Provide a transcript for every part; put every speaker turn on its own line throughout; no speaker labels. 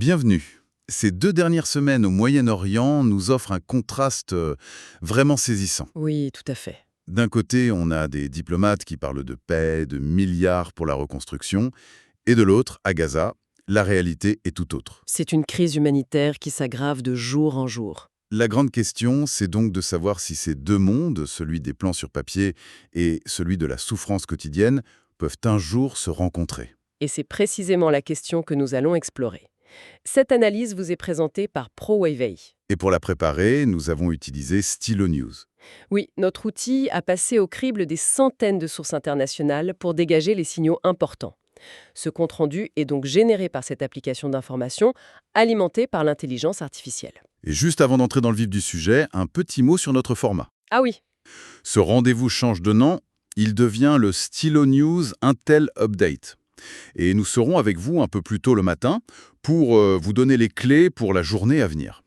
Bienvenue. Ces 2 dernières semaines au Moyen-Orient nous offrent un contraste vraiment saisissant.
Oui, tout à fait.
D'un côté, on a des diplomates qui parlent de paix, de milliards pour la reconstruction, et de l'autre, à Gaza, la réalité est tout autre.
C'est une crise humanitaire qui s'aggrave de jour en jour.
La grande question, c'est donc de savoir si ces deux mondes, celui des plans sur papier et celui de la souffrance quotidienne, peuvent un jour se rencontrer.
Et c'est précisément la question que nous allons explorer. Cette analyse vous est présentée par ProWavey.
Et pour la préparer, nous avons utilisé Stylo News.
Oui, notre outil a passé au crible des centaines de sources internationales pour dégager les signaux importants. Ce compte-rendu est donc généré par cette application d'information, alimentée par l'intelligence artificielle.
Et juste avant d'entrer dans le vif du sujet, un petit mot sur notre format.
Ah oui,
Ce rendez-vous change de nom, il devient le Stylo News Intel Update. Et nous serons avec vous un peu plus tôt le matin pour vous donner les clés pour la journée à venir.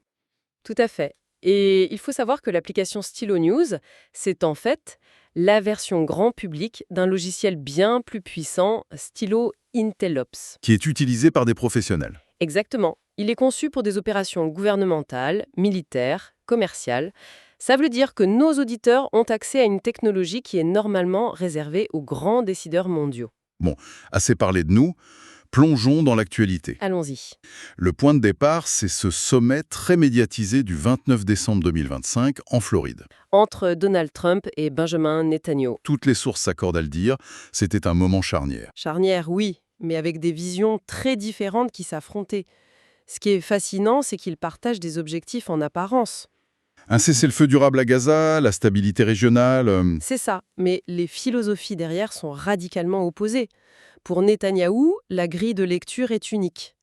tout à fait. Et il faut savoir que l'application Stylo News, c'est en fait la version grand public d'un logiciel bien plus puissant, Stylo Intelops.
Qui est utilisé par des professionnels.
Exactement. Il est conçu pour des opérations gouvernementales, militaires, commerciales. Ça veut dire que nos auditeurs ont accès à une technologie qui est normalement réservée aux grands décideurs mondiaux.
Bon, assez parlé de nous, plongeons dans l'actualité.
Allons-y.
Le point de départ, c'est ce sommet très médiatisé du 29 décembre 2025 en Floride.
Entre Donald Trump et Benjamin Netanyahu.
Toutes les sources s'accordent à le dire, c'était un moment charnière.
Charnière, oui, mais avec des visions très différentes qui s'affrontaient. Ce qui est fascinant, c'est qu'ils partagent des objectifs en apparence.
Un cessez-le-feu durable à Gaza, la stabilité régionale...
C'est ça, mais les philosophies derrière sont radicalement opposées. Pour Netanyahou, la grille de lecture est unique.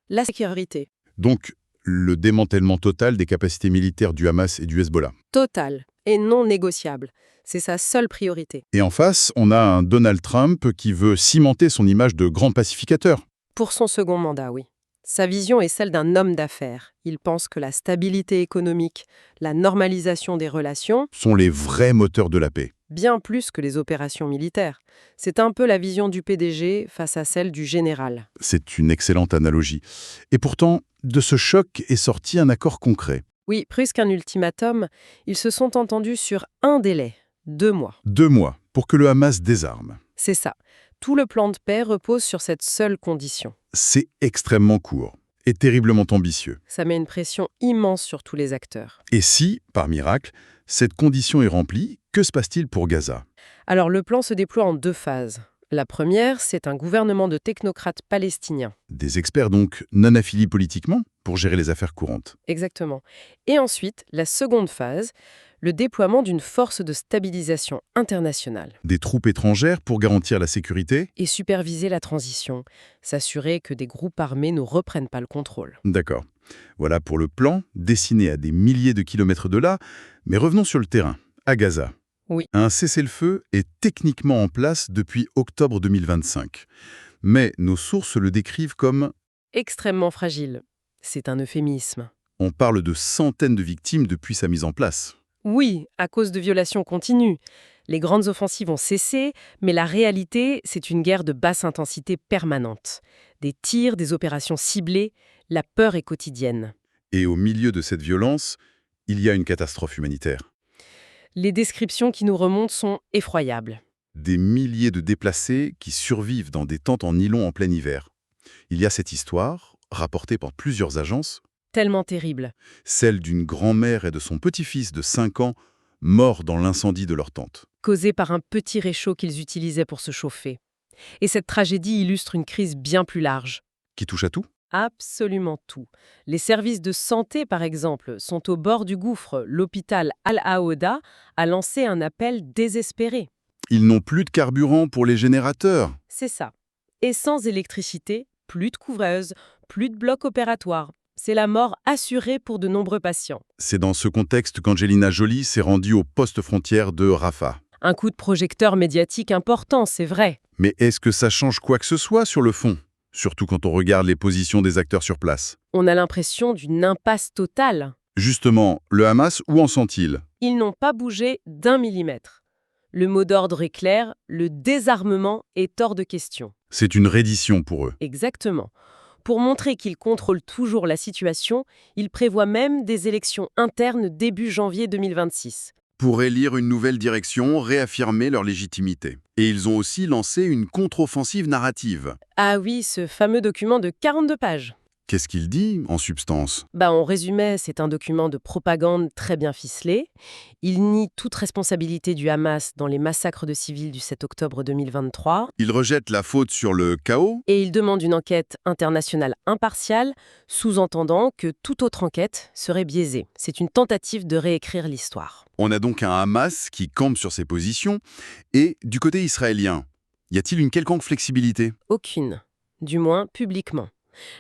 La sécurité.
Donc, le démantèlement total des capacités militaires du Hamas et du Hezbollah.
Totale et non négociable. C'est sa seule priorité.
Et en face, on a un Donald Trump qui veut cimenter son image de grand pacificateur.
Pour son second mandat, oui. Sa vision est celle d'un homme d'affaires. Il pense que la stabilité économique, la normalisation des relations,
Sont les vrais moteurs de la paix.
bien plus que les opérations militaires. C'est un peu la vision du PDG face à celle du général.
C'est une excellente analogie. Et pourtant, de ce choc est sorti un accord concret.
Oui, plus qu'un ultimatum, ils se sont entendus sur un délai, 2 mois.
2 mois pour que le Hamas désarme.
C'est ça. Tout le plan de paix repose sur cette seule condition.
C'est extrêmement court et terriblement ambitieux.
Ça met une pression immense sur tous les acteurs.
Et si, par miracle, cette condition est remplie, que se passe-t-il pour Gaza?
Alors le plan se déploie en 2 phases. La première, c'est un gouvernement de technocrates palestiniens.
Des experts donc non affiliés politiquement pour gérer les affaires courantes.
Exactement. Et ensuite, la seconde phase, le déploiement d'une force de stabilisation internationale.
Des troupes étrangères pour garantir la sécurité?
Et superviser la transition, s'assurer que des groupes armés ne reprennent pas le contrôle.
D'accord. Voilà pour le plan, dessiné à des milliers de kilomètres de là. Mais revenons sur le terrain, à Gaza.
Oui.
Un cessez-le-feu est techniquement en place depuis octobre 2025. Mais nos sources le décrivent comme...
Extrêmement fragile. C'est un euphémisme.
On parle de centaines de victimes depuis sa mise en place.
Oui, à cause de violations continues. Les grandes offensives ont cessé, mais la réalité, c'est une guerre de basse intensité permanente. Des tirs, des opérations ciblées, la peur est quotidienne.
Et au milieu de cette violence, il y a une catastrophe humanitaire.
Les descriptions qui nous remontent sont effroyables.
Des milliers de déplacés qui survivent dans des tentes en nylon en plein hiver. Il y a cette histoire, rapportée par plusieurs agences,
Tellement terrible.
celle d'une grand-mère et de son petit-fils de 5 ans morts dans l'incendie de leur tente.
Causée par un petit réchaud qu'ils utilisaient pour se chauffer. Et cette tragédie illustre une crise bien plus large.
Qui touche à tout?
Absolument tout. Les services de santé, par exemple, sont au bord du gouffre. L'hôpital Al-Aouda a lancé un appel désespéré.
Ils n'ont plus de carburant pour les générateurs.
C'est ça. Et sans électricité, plus de couvreuses, plus de blocs opératoires. C'est la mort assurée pour de nombreux patients.
C'est dans ce contexte qu'Angelina Jolie s'est rendue au poste frontière de Rafah.
Un coup de projecteur médiatique important, c'est vrai.
Mais est-ce que ça change quoi que ce soit sur le fond? Surtout quand on regarde les positions des acteurs sur place.
On a l'impression d'une impasse totale.
Justement, le Hamas, où en sont-ils?
Ils n'ont pas bougé d'1 millimètre. Le mot d'ordre est clair, le désarmement est hors de question.
C'est une reddition pour eux.
Exactement. Pour montrer qu'il contrôle toujours la situation, il prévoit même des élections internes début janvier 2026.
Pour élire une nouvelle direction, réaffirmer leur légitimité. Et ils ont aussi lancé une contre-offensive narrative.
Ah oui, ce fameux document de 42 pages.
Qu'est-ce qu'il dit, en substance?
En résumé, c'est un document de propagande très bien ficelé. Il nie toute responsabilité du Hamas dans les massacres de civils du 7 octobre 2023
Il rejette la faute sur le chaos?
et il demande une enquête internationale impartiale, sous-entendant que toute autre enquête serait biaisée. C'est une tentative de réécrire l'histoire.
On a donc un Hamas qui campe sur ses positions. Et du côté israélien, y a-t-il une quelconque flexibilité?
Aucune, du moins publiquement.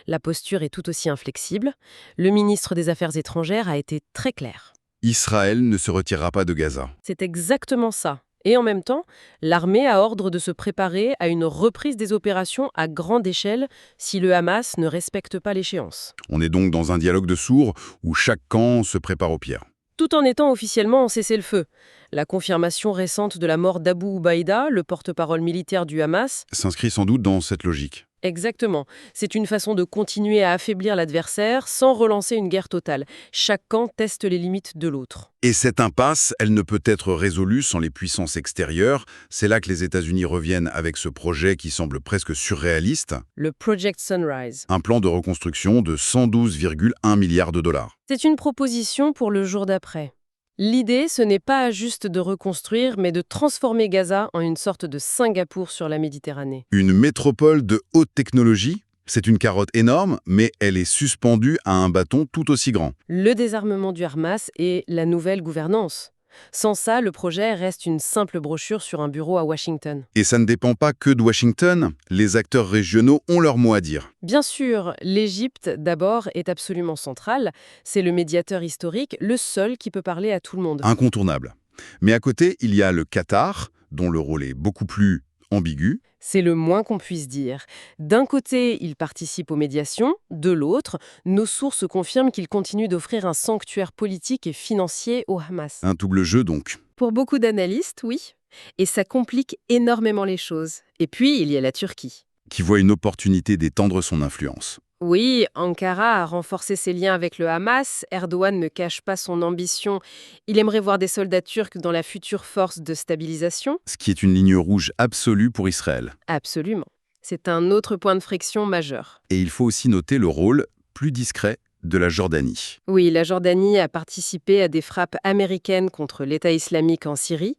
La posture est tout aussi inflexible. Le ministre des Affaires étrangères a été très clair.
Israël ne se retirera pas de Gaza.
C'est exactement ça. Et en même temps, l'armée a ordre de se préparer à une reprise des opérations à grande échelle si le Hamas ne respecte pas l'échéance.
On est donc dans un dialogue de sourds où chaque camp se prépare au pire.
Tout en étant officiellement en cessez-le-feu. La confirmation récente de la mort d'Abu Ubaïda, le porte-parole militaire du Hamas,
S'inscrit sans doute dans cette logique.
exactement. C'est une façon de continuer à affaiblir l'adversaire sans relancer une guerre totale. Chaque camp teste les limites de l'autre.
Et cette impasse, elle ne peut être résolue sans les puissances extérieures. C'est là que les États-Unis reviennent avec ce projet qui semble presque surréaliste,
Le Project Sunrise.
un plan de reconstruction de 112,1 milliards de dollars.
C'est une proposition pour le jour d'après. L'idée, ce n'est pas juste de reconstruire, mais de transformer Gaza en une sorte de Singapour sur la Méditerranée.
Une métropole de haute technologie, c'est une carotte énorme, mais elle est suspendue à un bâton tout aussi grand.
Le désarmement du Hamas et la nouvelle gouvernance. Sans ça, le projet reste une simple brochure sur un bureau à Washington.
Et ça ne dépend pas que de Washington, les acteurs régionaux ont leur mot à dire.
Bien sûr, l'Égypte, d'abord, est absolument centrale. C'est le médiateur historique, le seul qui peut parler à tout le monde.
Incontournable. Mais à côté, il y a le Qatar, dont le rôle est beaucoup plus ambigu.
C'est le moins qu'on puisse dire. D'un côté, il participe aux médiations, de l'autre, nos sources confirment qu'il continue d'offrir un sanctuaire politique et financier au Hamas.
Un double jeu donc.
Pour beaucoup d'analystes, oui. Et ça complique énormément les choses. Et puis, il y a la Turquie.
Qui voit une opportunité d'étendre son influence.
Oui, Ankara a renforcé ses liens avec le Hamas. Erdogan ne cache pas son ambition. Il aimerait voir des soldats turcs dans la future force de stabilisation.
Ce qui est une ligne rouge absolue pour Israël.
Absolument. C'est un autre point de friction majeur.
Et il faut aussi noter le rôle plus discret de la Jordanie.
Oui, la Jordanie a participé à des frappes américaines contre l'État islamique en Syrie.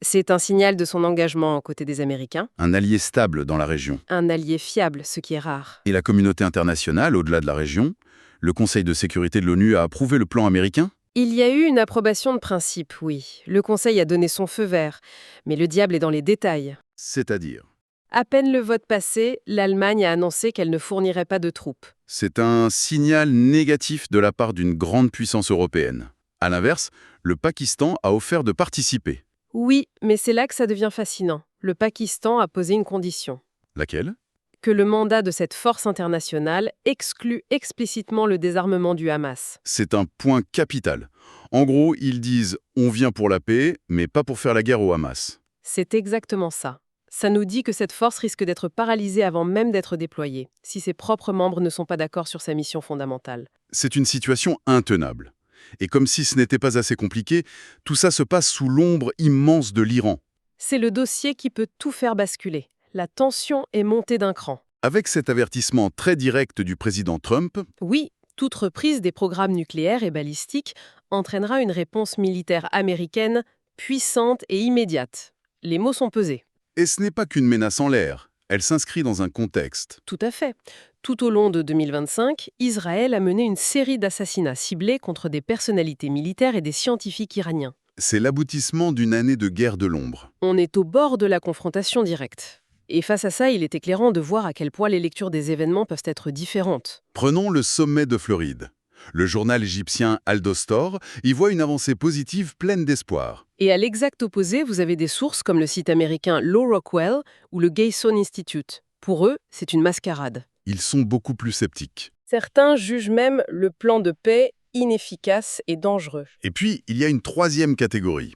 C'est un signal de son engagement aux côtés des Américains.
Un allié stable dans la région.
Un allié fiable, ce qui est rare.
Et la communauté internationale, au-delà de la région, le Conseil de sécurité de l'ONU a approuvé le plan américain?
Il y a eu une approbation de principe, oui. Le Conseil a donné son feu vert. Mais le diable est dans les détails.
C'est-à-dire?
À peine le vote passé, l'Allemagne a annoncé qu'elle ne fournirait pas de troupes.
C'est un signal négatif de la part d'une grande puissance européenne. À l'inverse, le Pakistan a offert de participer.
Oui, mais c'est là que ça devient fascinant. Le Pakistan a posé une condition.
Laquelle?
Que le mandat de cette force internationale exclut explicitement le désarmement du Hamas.
C'est un point capital. En gros, ils disent « on vient pour la paix, mais pas pour faire la guerre au Hamas ».
C'est exactement ça. Ça nous dit que cette force risque d'être paralysée avant même d'être déployée, si ses propres membres ne sont pas d'accord sur sa mission fondamentale.
C'est une situation intenable. Et comme si ce n'était pas assez compliqué, tout ça se passe sous l'ombre immense de l'Iran.
C'est le dossier qui peut tout faire basculer. La tension est montée d'un cran.
Avec cet avertissement très direct du président Trump,
Oui, toute reprise des programmes nucléaires et balistiques entraînera une réponse militaire américaine puissante et immédiate. Les mots sont pesés.
et ce n'est pas qu'une menace en l'air, elle s'inscrit dans un contexte.
Tout à fait. Tout au long de 2025, Israël a mené une série d'assassinats ciblés contre des personnalités militaires et des scientifiques iraniens.
C'est l'aboutissement d'une année de guerre de l'ombre.
On est au bord de la confrontation directe. Et face à ça, il est éclairant de voir à quel point les lectures des événements peuvent être différentes.
Prenons le sommet de Floride. Le journal égyptien Aldostor y voit une avancée positive pleine d'espoir.
Et à l'exact opposé, vous avez des sources comme le site américain Law Rockwell ou le Gayson Institute. Pour eux, c'est une mascarade.
Ils sont beaucoup plus sceptiques.
Certains jugent même le plan de paix inefficace et dangereux.
Et puis, il y a une troisième catégorie.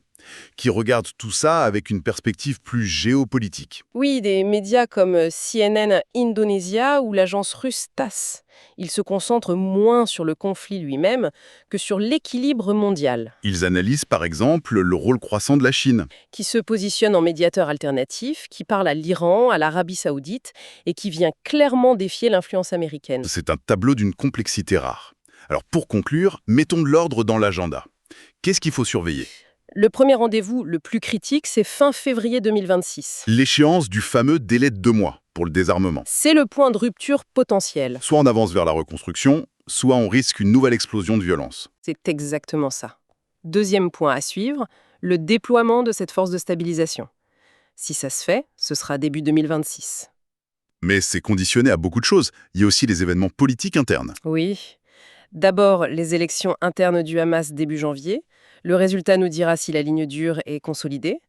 qui regardent tout ça avec une perspective plus géopolitique.
Oui, des médias comme CNN Indonesia ou l'agence russe TASS. Ils se concentrent moins sur le conflit lui-même que sur l'équilibre mondial,
Ils analysent par exemple le rôle croissant de la Chine.
qui se positionne en médiateur alternatif, qui parle à l'Iran, à l'Arabie saoudite et qui vient clairement défier l'influence américaine.
C'est un tableau d'une complexité rare. Alors pour conclure, mettons de l'ordre dans l'agenda. Qu'est-ce qu'il faut surveiller?
Le premier rendez-vous le plus critique, c'est fin février 2026.
L'échéance du fameux délai de 2 mois pour le désarmement.
C'est le point de rupture potentiel.
Soit on avance vers la reconstruction, soit on risque une nouvelle explosion de violence.
C'est exactement ça. Deuxième point à suivre, le déploiement de cette force de stabilisation. Si ça se fait, ce sera début 2026.
Mais c'est conditionné à beaucoup de choses. Il y a aussi les événements politiques internes.
Oui. D'abord, les élections internes du Hamas début janvier. Le résultat nous dira si la ligne dure est consolidée.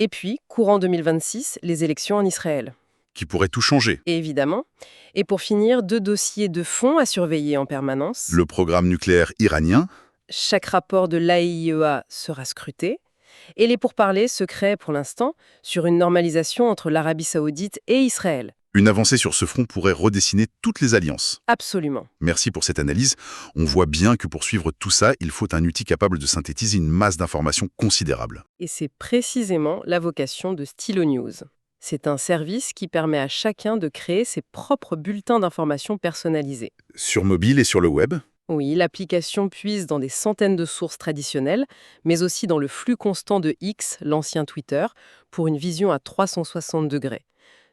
Et puis, courant 2026, les élections en Israël.
Qui pourraient tout changer.
Et évidemment. Et pour finir, 2 dossiers de fond à surveiller en permanence.
Le programme nucléaire iranien,
Chaque rapport de l'AIEA sera scruté. Et les pourparlers secrets pour l'instant sur une normalisation entre l'Arabie saoudite et Israël.
une avancée sur ce front pourrait redessiner toutes les alliances.
Absolument.
Merci pour cette analyse. On voit bien que pour suivre tout ça, il faut un outil capable de synthétiser une masse d'informations considérable.
Et c'est précisément la vocation de Stylo News. C'est un service qui permet à chacun de créer ses propres bulletins d'informations personnalisés.
Sur mobile et sur le web,
Oui, l'application puise dans des centaines de sources traditionnelles, mais aussi dans le flux constant de X, l'ancien Twitter, pour une vision à 360 degrés.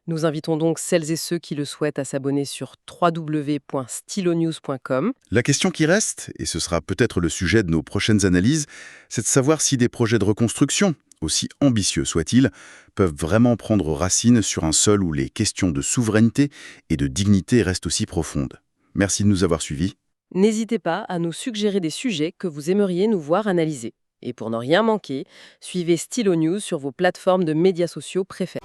Nous invitons donc celles et ceux qui le souhaitent à s'abonner sur www.stylonews.com.
la question qui reste, et ce sera peut-être le sujet de nos prochaines analyses, c'est de savoir si des projets de reconstruction, aussi ambitieux soient-ils, peuvent vraiment prendre racine sur un sol où les questions de souveraineté et de dignité restent aussi profondes. Merci de nous avoir suivis.
N'hésitez pas à nous suggérer des sujets que vous aimeriez nous voir analyser. Et pour ne rien manquer, suivez Stylo News sur vos plateformes de médias sociaux préférées.